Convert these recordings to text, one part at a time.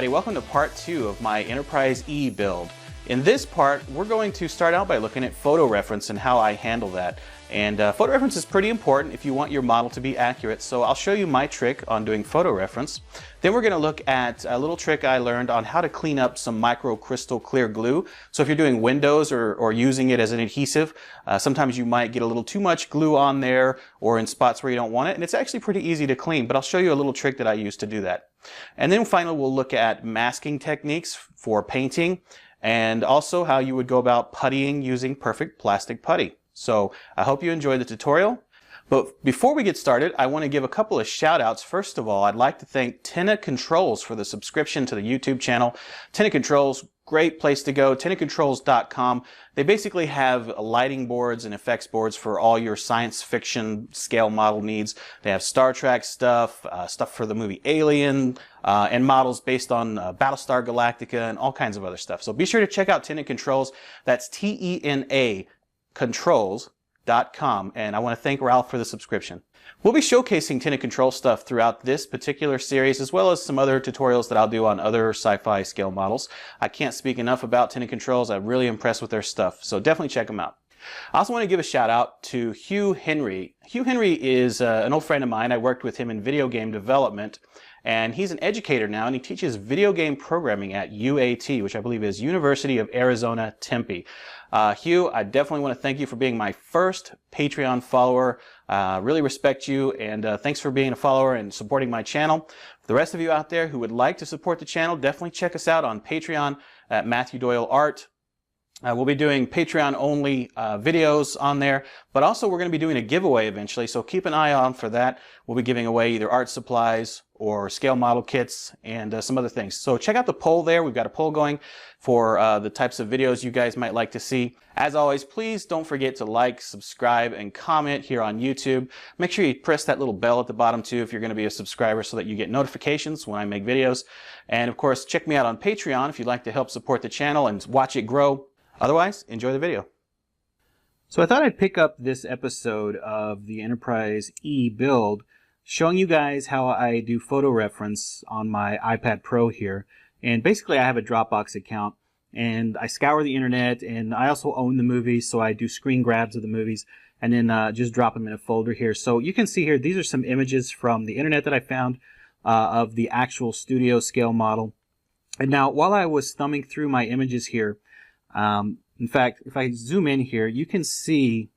everybody, welcome to part 2 of my Enterprise E build. In this part, we're going to start out by looking at photo reference and how I handle that. And photo reference is pretty important if you want your model to be accurate, so I'll show you my trick on doing photo reference. Then we're going to look at a little trick I learned on how to clean up some micro crystal clear glue. So if you're doing windows or using it as an adhesive, sometimes you might get a little too much glue on there or in spots where you don't want it, and it's actually pretty easy to clean, but I'll show you a little trick that I use to do that. And then finally we'll look at masking techniques for painting and also how you would go about puttying using perfect plastic putty. So I hope you enjoyed the tutorial. But before we get started, I want to give a couple of shout outs. First of all, I'd like to thank Tenna Controls for the subscription to the YouTube channel. Tenna Controls, great place to go, tennacontrols.com. They basically have lighting boards and effects boards for all your science fiction scale model needs. They have Star Trek stuff, stuff for the movie Alien, and models based on Battlestar Galactica and all kinds of other stuff. So be sure to check out Tenna Controls. That's T-E-N-A Controls.com, and I want to thank Ralph for the subscription. We'll be showcasing Tenna Control stuff throughout this particular series, as well as some other tutorials that I'll do on other sci-fi scale models. I can't speak enough about Tenna Controls. I'm really impressed with their stuff, so definitely check them out. I also want to give a shout out to Hugh Henry. Hugh Henry is an old friend of mine. I worked with him in video game development, and he's an educator now, and he teaches video game programming at UAT, which I believe is University of Arizona, Tempe. Hugh, I definitely want to thank you for being my first Patreon follower. Really respect you, and thanks for being a follower and supporting my channel. For the rest of you out there who would like to support the channel, definitely check us out on Patreon at Matthew Doyle Art. We'll be doing Patreon-only videos on there, but also we're going to be doing a giveaway eventually, so keep an eye on for that. We'll be giving away either art supplies or scale model kits and some other things. So check out the poll there. We've got a poll going for the types of videos you guys might like to see. As always, please don't forget to like, subscribe, and comment here on YouTube. Make sure you press that little bell at the bottom too if you're going to be a subscriber so that you get notifications when I make videos. And of course, check me out on Patreon if you'd like to help support the channel and watch it grow. Otherwise, enjoy the video. So I thought I'd pick up this episode of the Enterprise E build showing you guys how I do photo reference on my iPad Pro here. And basically I have a Dropbox account and I scour the internet, and I also own the movies, so I do screen grabs of the movies and then just drop them in a folder here. So you can see here, these are some images from the internet that I found of the actual studio scale model. And now while I was thumbing through my images here, in fact, if I zoom in here, you can see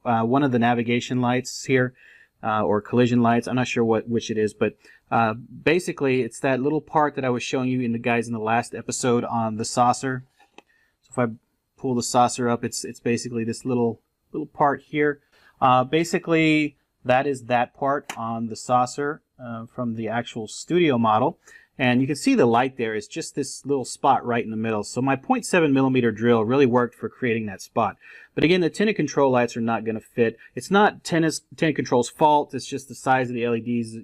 one of the navigation lights here, or collision lights. I'm not sure which it is, but basically it's that little part that I was showing you in the last episode on the saucer. So if I pull the saucer up, it's basically this little part here. Basically, that is that part on the saucer from the actual studio model. And you can see the light there is just this little spot right in the middle. So my 0.7mm drill really worked for creating that spot. But again, the Tenna Control lights are not going to fit. It's not Tenna Control's fault. It's just the size of the LEDs.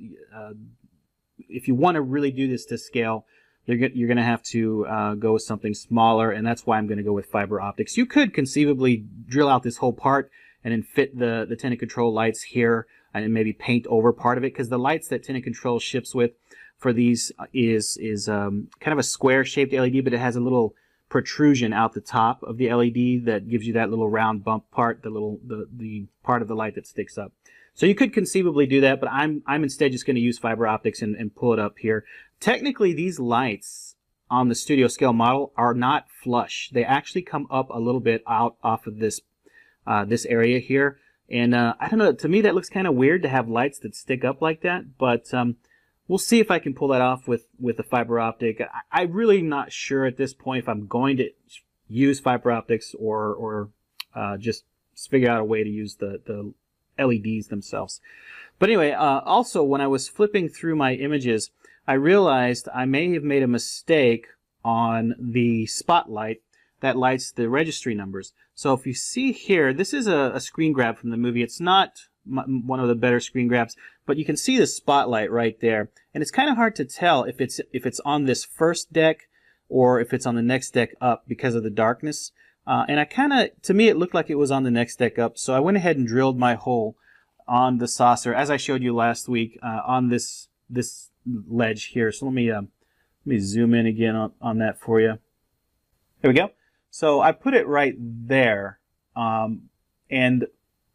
If you want to really do this to scale, you're going to have to go with something smaller, and that's why I'm going to go with fiber optics. You could conceivably drill out this whole part and then fit the Tenna Control lights here and then maybe paint over part of it, because the lights that Tenna Control ships with for these is kind of a square-shaped LED, but it has a little protrusion out the top of the LED that gives you that little round bump part, the part of the light that sticks up. So you could conceivably do that, but I'm instead just going to use fiber optics and pull it up here. Technically, these lights on the studio scale model are not flush. They actually come up a little bit out off of this this area here, and I don't know. To me, that looks kind of weird to have lights that stick up like that, but we'll see if I can pull that off with the fiber optic. I'm really not sure at this point if I'm going to use fiber optics or just figure out a way to use the LEDs themselves. But anyway, also when I was flipping through my images, I realized I may have made a mistake on the spotlight that lights the registry numbers. So if you see here, this is a screen grab from the movie. It's not one of the better screen grabs, but you can see the spotlight right there, and it's kind of hard to tell if it's on this first deck or if it's on the next deck up because of the darkness. And to me, it looked like it was on the next deck up, so I went ahead and drilled my hole on the saucer, as I showed you last week, on this ledge here. So let me me zoom in again on that for you. There we go. So I put it right there. And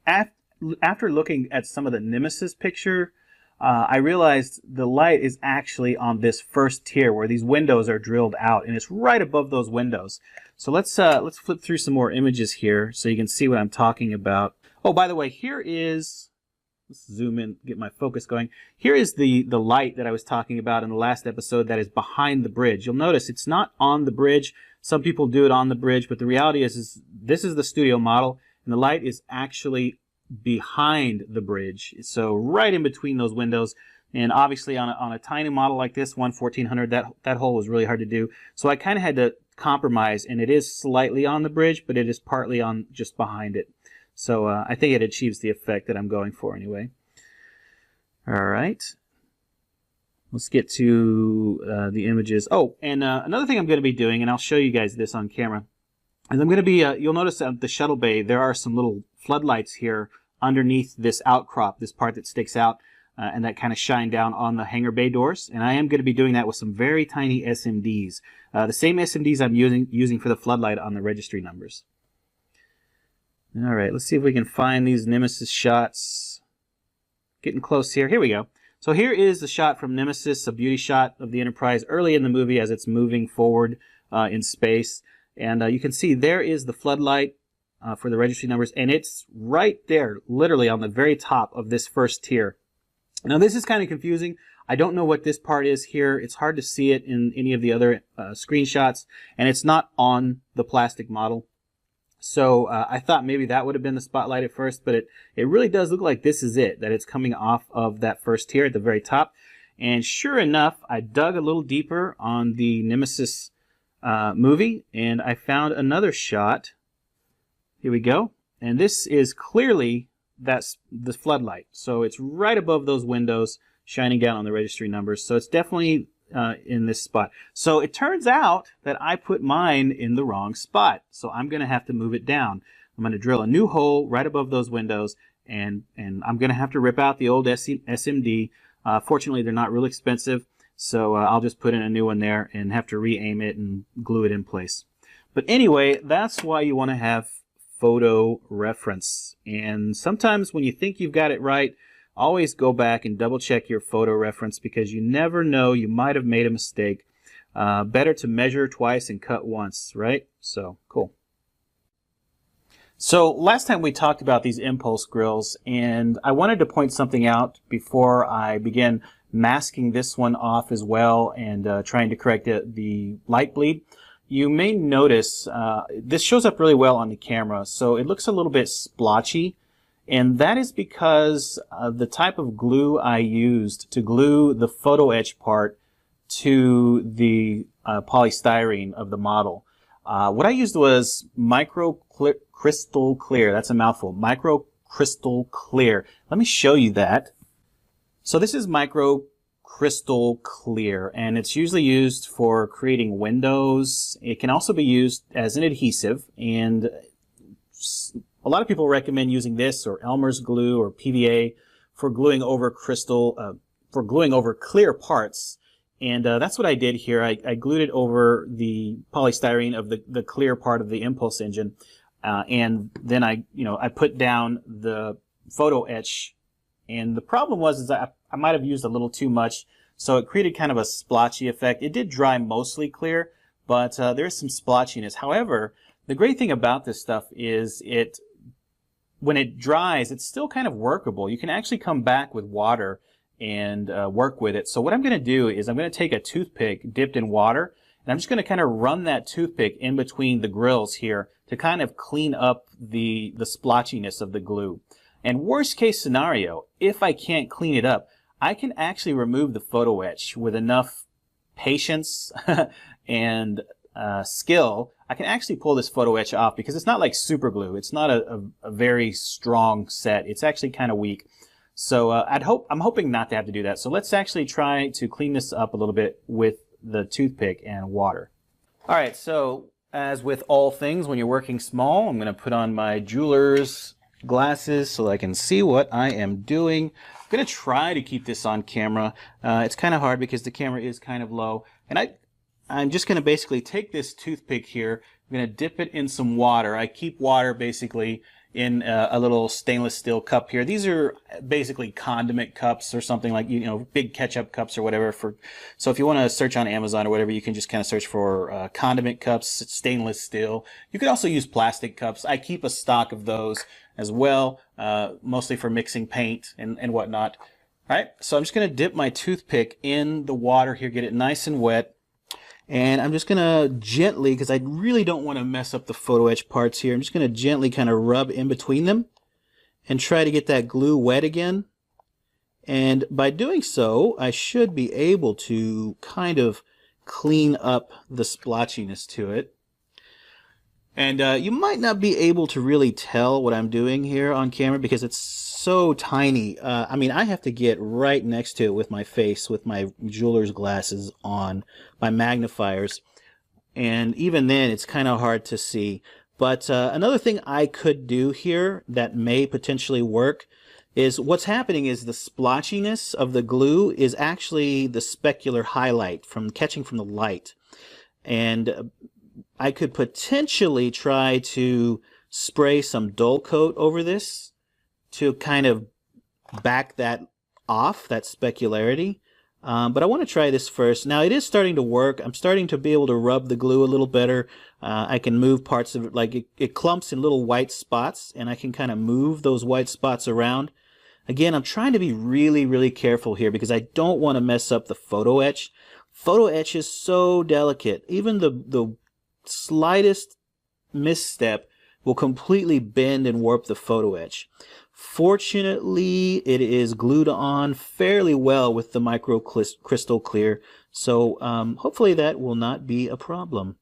after looking at some of the Nemesis picture, I realized the light is actually on this first tier where these windows are drilled out, and it's right above those windows. So let's flip through some more images here so you can see what I'm talking about. Oh, by the way, here is, let's zoom in, get my focus going. Here is the light that I was talking about in the last episode that is behind the bridge. You'll notice it's not on the bridge. Some people do it on the bridge, but the reality is this is the studio model, and the light is actually behind the bridge, so right in between those windows. And obviously on a tiny model like this, 1400, that hole was really hard to do. So I kind of had to compromise, and it is slightly on the bridge, but it is partly on just behind it. So I think it achieves the effect that I'm going for anyway. All right. Let's get to the images. Oh, and another thing I'm going to be doing, and I'll show you guys this on camera, is I'm going to be, you'll notice at the shuttle bay, there are some little floodlights here underneath this outcrop, this part that sticks out, and that kind of shine down on the hangar bay doors. And I am going to be doing that with some very tiny SMDs. The same SMDs I'm using for the floodlight on the registry numbers. All right, let's see if we can find these Nemesis shots. Getting close here. Here we go. So here is the shot from Nemesis, a beauty shot of the Enterprise early in the movie as it's moving forward in space. And you can see there is the floodlight for the registry numbers, and it's right there, literally on the very top of this first tier. Now this is kind of confusing. I don't know what this part is here. It's hard to see it in any of the other screenshots, and it's not on the plastic model. So I thought maybe that would have been the spotlight at first, but it really does look like this is it, that it's coming off of that first tier at the very top. And sure enough, I dug a little deeper on the Nemesis movie, and I found another shot. Here we go. And this is clearly that's the floodlight. So it's right above those windows, shining down on the registry numbers. So it's definitely in this spot. So it turns out that I put mine in the wrong spot. So I'm going to have to move it down. I'm going to drill a new hole right above those windows, and I'm going to have to rip out the old SMD. Fortunately, they're not real expensive. So I'll just put in a new one there and have to re-aim it and glue it in place. But anyway, that's why you want to have photo reference. And sometimes when you think you've got it right, always go back and double check your photo reference, because you never know, you might have made a mistake. Better to measure twice and cut once, right? So, cool. So last time we talked about these impulse grills, and I wanted to point something out before I begin masking this one off as well and trying to correct the light bleed. You may notice this shows up really well on the camera, so it looks a little bit splotchy, and that is because the type of glue I used to glue the photo etch part to the polystyrene of the model. What I used was crystal clear. That's a mouthful. Micro crystal clear. Let me show you that. So this is micro crystal clear, and it's usually used for creating windows. It can also be used as an adhesive, and a lot of people recommend using this or Elmer's glue or PVA for gluing over clear parts. And that's what I did here. I glued it over the polystyrene of the clear part of the impulse engine, and then I put down the photo etch. And the problem was I might have used a little too much, so it created kind of a splotchy effect. It did dry mostly clear, but there is some splotchiness. However, the great thing about this stuff is when it dries, it's still kind of workable. You can actually come back with water and work with it. So what I'm going to do is I'm going to take a toothpick dipped in water, and I'm just going to kind of run that toothpick in between the grills here to kind of clean up the splotchiness of the glue. And worst case scenario, if I can't clean it up, I can actually remove the photo etch with enough patience and skill. I can actually pull this photo etch off, because it's not like super glue. It's not a very strong set. It's actually kind of weak. So I'm hoping not to have to do that. So let's actually try to clean this up a little bit with the toothpick and water. All right, so as with all things, when you're working small, I'm going to put on my jeweler's glasses so I can see what I am doing. I'm going to try to keep this on camera. It's kind of hard because the camera is kind of low. And I'm just going to basically take this toothpick here. I'm going to dip it in some water. I keep water basically in a little stainless steel cup here. These are basically condiment cups or something like, you know, big ketchup cups or whatever. So if you want to search on Amazon or whatever, you can just kind of search for condiment cups, stainless steel. You could also use plastic cups. I keep a stock of those as well, mostly for mixing paint and whatnot. All right, so I'm just going to dip my toothpick in the water here, get it nice and wet. And I'm just going to gently, because I really don't want to mess up the photo etch parts here, I'm just going to gently kind of rub in between them and try to get that glue wet again. And by doing so, I should be able to kind of clean up the splotchiness to it. And you might not be able to really tell what I'm doing here on camera because it's so tiny. I mean, I have to get right next to it with my face, with my jeweler's glasses on, my magnifiers. And even then, it's kind of hard to see. But another thing I could do here that may potentially work is what's happening is the splotchiness of the glue is actually the specular highlight from catching from the light. And I could potentially try to spray some dull coat over this to kind of back that off, that specularity. But I want to try this first. Now it is starting to work. I'm starting to be able to rub the glue a little better. I can move parts of it, like it clumps in little white spots, and I can kind of move those white spots around. Again, I'm trying to be really, really careful here because I don't want to mess up the photo etch. Photo etch is so delicate. Even the slightest misstep will completely bend and warp the photo etch. Fortunately, it is glued on fairly well with the micro crystal clear, so hopefully that will not be a problem.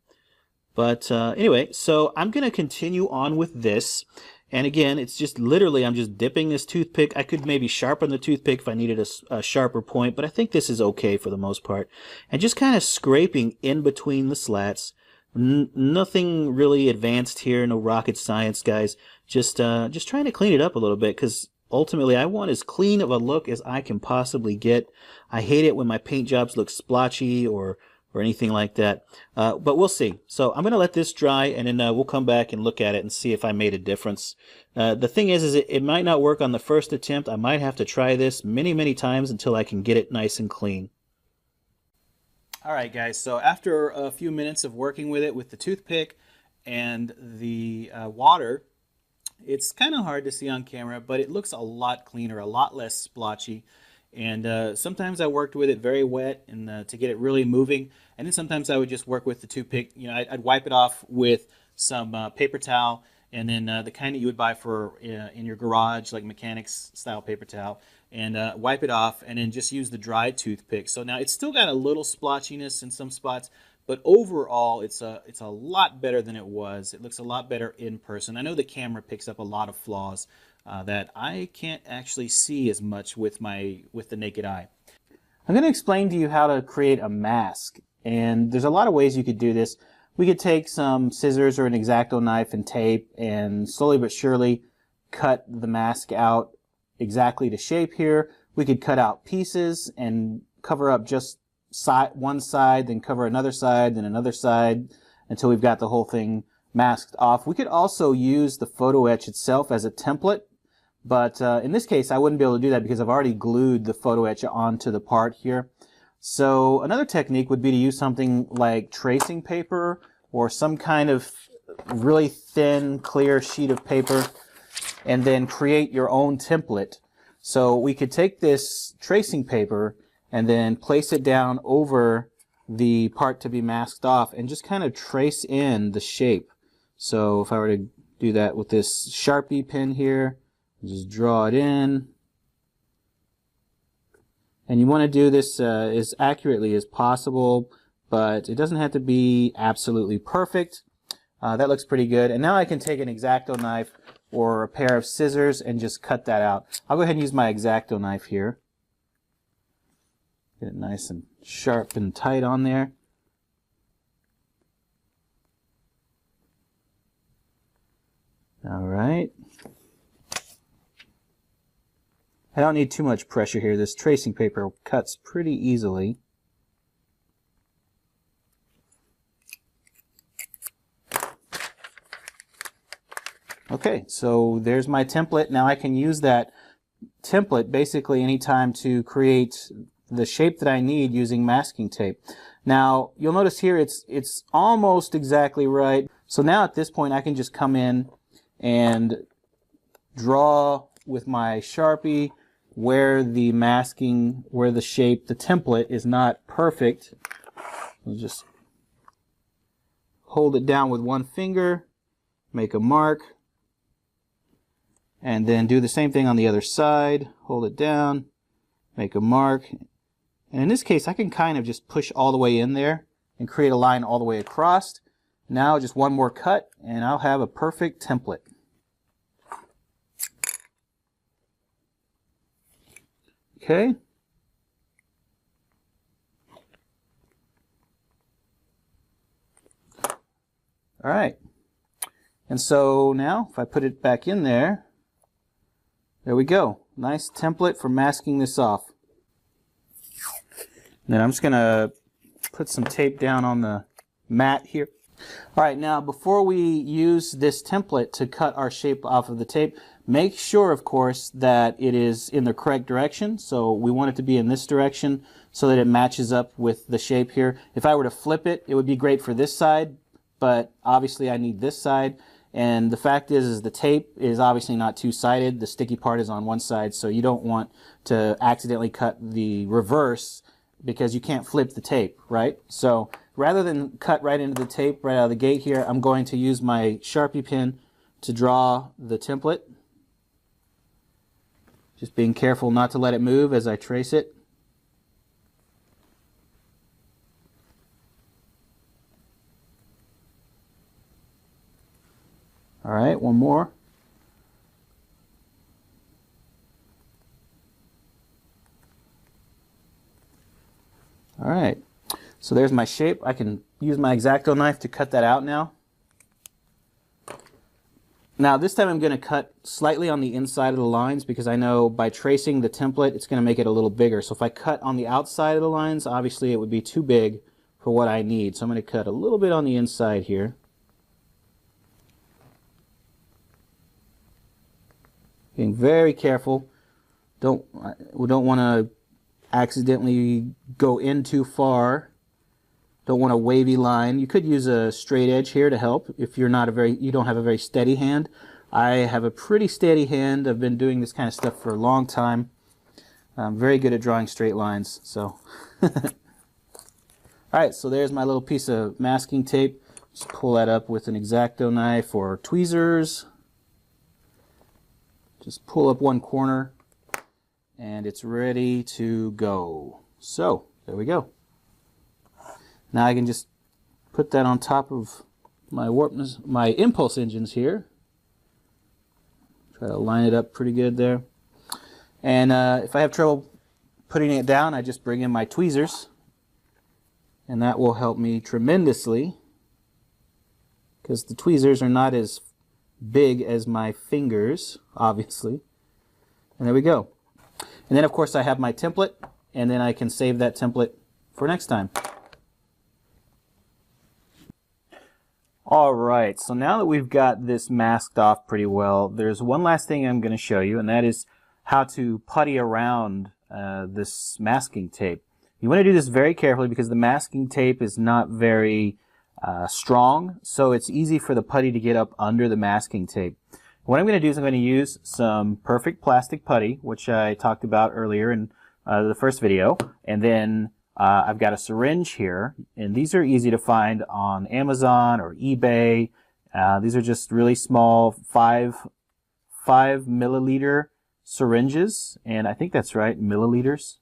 But anyway, so I'm going to continue on with this. And again, it's just literally, I'm just dipping this toothpick. I could maybe sharpen the toothpick if I needed a sharper point, but I think this is okay for the most part. And just kind of scraping in between the slats. Nothing really advanced here, no rocket science, guys. Just trying to clean it up a little bit, because ultimately I want as clean of a look as I can possibly get. I hate it when my paint jobs look splotchy or anything like that. But we'll see. So I'm going to let this dry, and then we'll come back and look at it and see if I made a difference. The thing is it might not work on the first attempt. I might have to try this many, many times until I can get it nice and clean. Alright guys, so after a few minutes of working with it with the toothpick and the water, it's kind of hard to see on camera, but it looks a lot cleaner, a lot less splotchy. And sometimes I worked with it very wet and to get it really moving. And then sometimes I would just work with the toothpick. You know, I'd wipe it off with some paper towel, and then the kind that you would buy for in your garage, like mechanics style paper towel, and wipe it off, and then just use the dry toothpick. So now it's still got a little splotchiness in some spots, but overall it's a lot better than it was. It looks a lot better in person. I know the camera picks up a lot of flaws that I can't actually see as much with the naked eye. I'm going to explain to you how to create a mask, and there's a lot of ways you could do this. We could take some scissors or an X-Acto knife and tape and slowly but surely cut the mask out exactly to shape here. We could cut out pieces and cover up just one side, then cover another side, then another side until we've got the whole thing masked off. We could also use the photo etch itself as a template, but in this case I wouldn't be able to do that because I've already glued the photo etch onto the part here. So another technique would be to use something like tracing paper or some kind of really thin, clear sheet of paper, and then create your own template. So we could take this tracing paper and then place it down over the part to be masked off and just kind of trace in the shape. So if I were to do that with this Sharpie pen here, just draw it in. And you want to do this as accurately as possible, but it doesn't have to be absolutely perfect. That looks pretty good. And now I can take an X-Acto knife or a pair of scissors and just cut that out. I'll go ahead and use my X-Acto knife here. Get it nice and sharp and tight on there. All right. I don't need too much pressure here. This tracing paper cuts pretty easily. Okay, so there's my template. Now I can use that template basically anytime to create the shape that I need using masking tape. Now you'll notice here it's almost exactly right. So now at this point I can just come in and draw with my Sharpie where the masking, where the shape, the template is not perfect. I'll just hold it down with one finger, make a mark, and then do the same thing on the other side. Hold it down, make a mark. And in this case, I can kind of just push all the way in there and create a line all the way across. Now just one more cut and I'll have a perfect template. Okay. All right. And so now if I put it back in there, there we go. Nice template for masking this off. Then I'm just going to put some tape down on the mat here. All right, now before we use this template to cut our shape off of the tape, make sure, of course, that it is in the correct direction. So we want it to be in this direction so that it matches up with the shape here. If I were to flip it, it would be great for this side, but obviously I need this side. And the fact is the tape is obviously not two-sided. The sticky part is on one side, so you don't want to accidentally cut the reverse because you can't flip the tape, right? So rather than cut right into the tape right out of the gate here, I'm going to use my Sharpie pen to draw the template. Just being careful not to let it move as I trace it. All right, one more. All right, so there's my shape. I can use my X-Acto knife to cut that out now. Now this time I'm going to cut slightly on the inside of the lines because I know by tracing the template it's going to make it a little bigger. So if I cut on the outside of the lines, obviously it would be too big for what I need. So I'm going to cut a little bit on the inside here. Being very careful. We don't want to accidentally go in too far. Don't want a wavy line. You could use a straight edge here to help if you're not you don't have a very steady hand. I have a pretty steady hand. I've been doing this kind of stuff for a long time. I'm very good at drawing straight lines. So, all right. So there's my little piece of masking tape. Just pull that up with an X-Acto knife or tweezers. Just pull up one corner and it's ready to go. So there we go. Now I can just put that on top of my my impulse engines here. Try to line it up pretty good there. And if I have trouble putting it down, I just bring in my tweezers and that will help me tremendously because the tweezers are not as big as my fingers, obviously. And there we go. And then of course I have my template, and then I can save that template for next time. All right, so now that we've got this masked off pretty well, there's one last thing I'm going to show you, and that is how to putty around this masking tape. You want to do this very carefully because the masking tape is not very strong, so it's easy for the putty to get up under the masking tape. What I'm going to do is I'm going to use some perfect plastic putty, which I talked about earlier in the first video, and then I've got a syringe here, and these are easy to find on Amazon or eBay. These are just really small 5 milliliter syringes, and I think that's right, milliliters.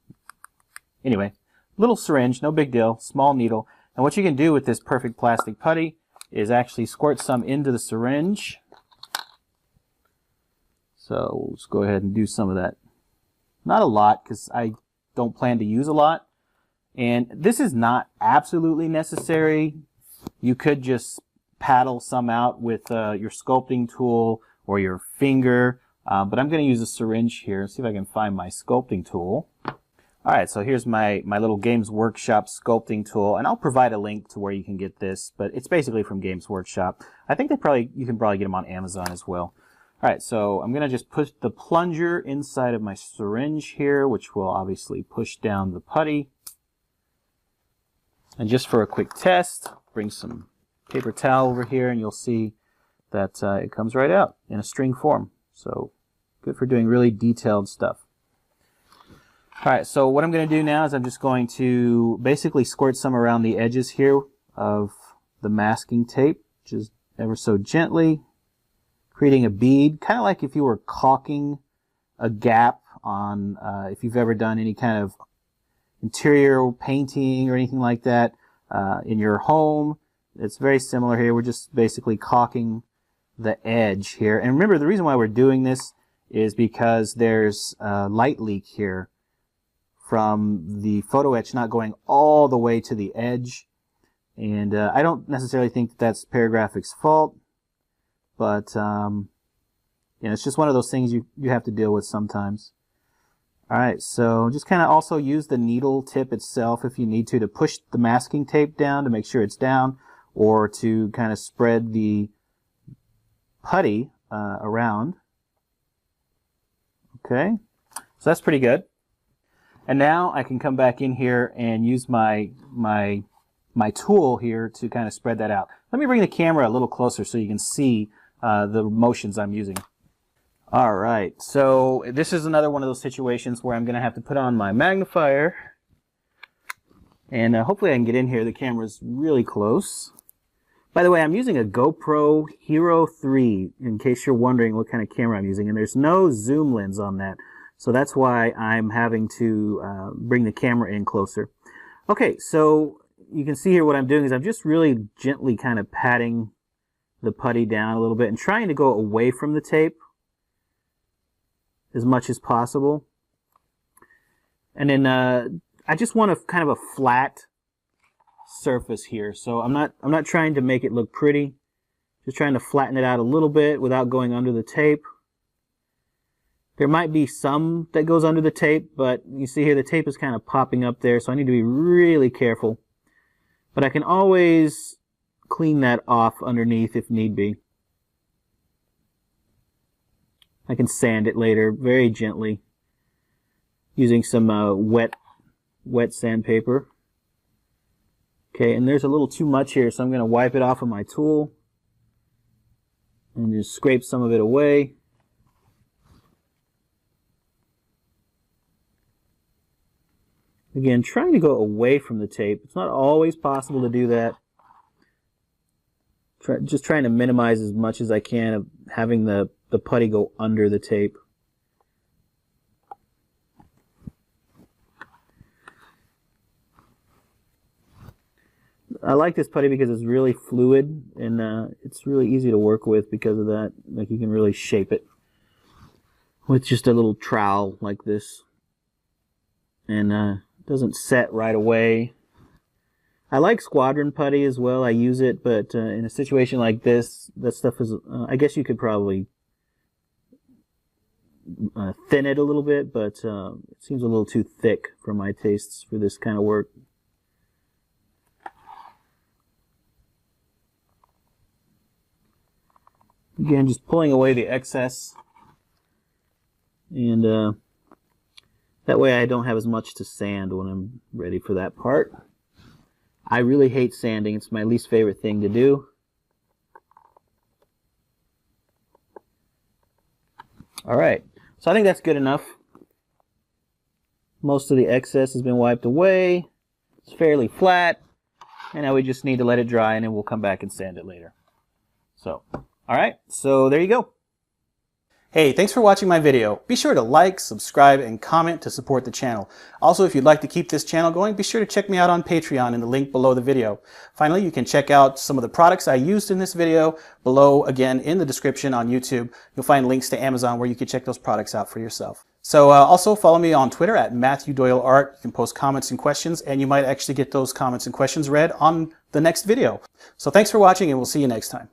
Anyway, little syringe, no big deal, small needle. And what you can do with this perfect plastic putty is actually squirt some into the syringe. So let's go ahead and do some of that. Not a lot, because I don't plan to use a lot. And this is not absolutely necessary. You could just paddle some out with your sculpting tool or your finger. But I'm going to use a syringe here. See if I can find my sculpting tool. All right, so here's my little Games Workshop sculpting tool, and I'll provide a link to where you can get this, but it's basically from Games Workshop. I think you can probably get them on Amazon as well. All right, so I'm going to just push the plunger inside of my syringe here, which will obviously push down the putty. And just for a quick test, bring some paper towel over here, and you'll see that it comes right out in a string form. So good for doing really detailed stuff. All right, so what I'm going to do now is I'm just going to basically squirt some around the edges here of the masking tape, just ever so gently, creating a bead, kind of like if you were caulking a gap on, if you've ever done any kind of interior painting or anything like that in your home. It's very similar here. We're just basically caulking the edge here. And remember, the reason why we're doing this is because there's a light leak here from the photo etch not going all the way to the edge. And I don't necessarily think that that's Paragraphic's fault, but you know, it's just one of those things you have to deal with sometimes. All right, so just kind of also use the needle tip itself if you need to push the masking tape down to make sure it's down, or to kind of spread the putty around. Okay, so that's pretty good. And now I can come back in here and use my tool here to kind of spread that out. Let me bring the camera a little closer so you can see the motions I'm using. All right, so this is another one of those situations where I'm going to have to put on my magnifier. And hopefully I can get in here. The camera's really close. By the way, I'm using a GoPro Hero 3, in case you're wondering what kind of camera I'm using. And there's no zoom lens on that. So that's why I'm having to bring the camera in closer. Okay, so you can see here what I'm doing is I'm just really gently kind of patting the putty down a little bit and trying to go away from the tape as much as possible. And then I just want a kind of a flat surface here. So I'm not trying to make it look pretty. Just trying to flatten it out a little bit without going under the tape. There might be some that goes under the tape, but you see here the tape is kind of popping up there, so I need to be really careful. But I can always clean that off underneath if need be. I can sand it later very gently using some wet sandpaper. Okay, and there's a little too much here, so I'm going to wipe it off of my tool and just scrape some of it away. Again, trying to go away from the tape. It's not always possible to do that. Just trying to minimize as much as I can of having the putty go under the tape. I like this putty because it's really fluid and it's really easy to work with because of that. Like, you can really shape it with just a little trowel like this. And doesn't set right away. I like squadron putty as well. I use it, but in a situation like this, that stuff is, I guess you could probably thin it a little bit, but it seems a little too thick for my tastes for this kind of work. Again, just pulling away the excess, and that way I don't have as much to sand when I'm ready for that part. I really hate sanding. It's my least favorite thing to do. Alright, so I think that's good enough. Most of the excess has been wiped away. It's fairly flat. And now we just need to let it dry, and then we'll come back and sand it later. So, alright, so there you go. Hey, thanks for watching my video. Be sure to like, subscribe, and comment to support the channel. Also, if you'd like to keep this channel going, be sure to check me out on Patreon in the link below the video. Finally, you can check out some of the products I used in this video below, again, in the description on YouTube. You'll find links to Amazon where you can check those products out for yourself. So also follow me on Twitter at Matthew Doyle Art. You can post comments and questions, and you might actually get those comments and questions read on the next video. So thanks for watching, and we'll see you next time.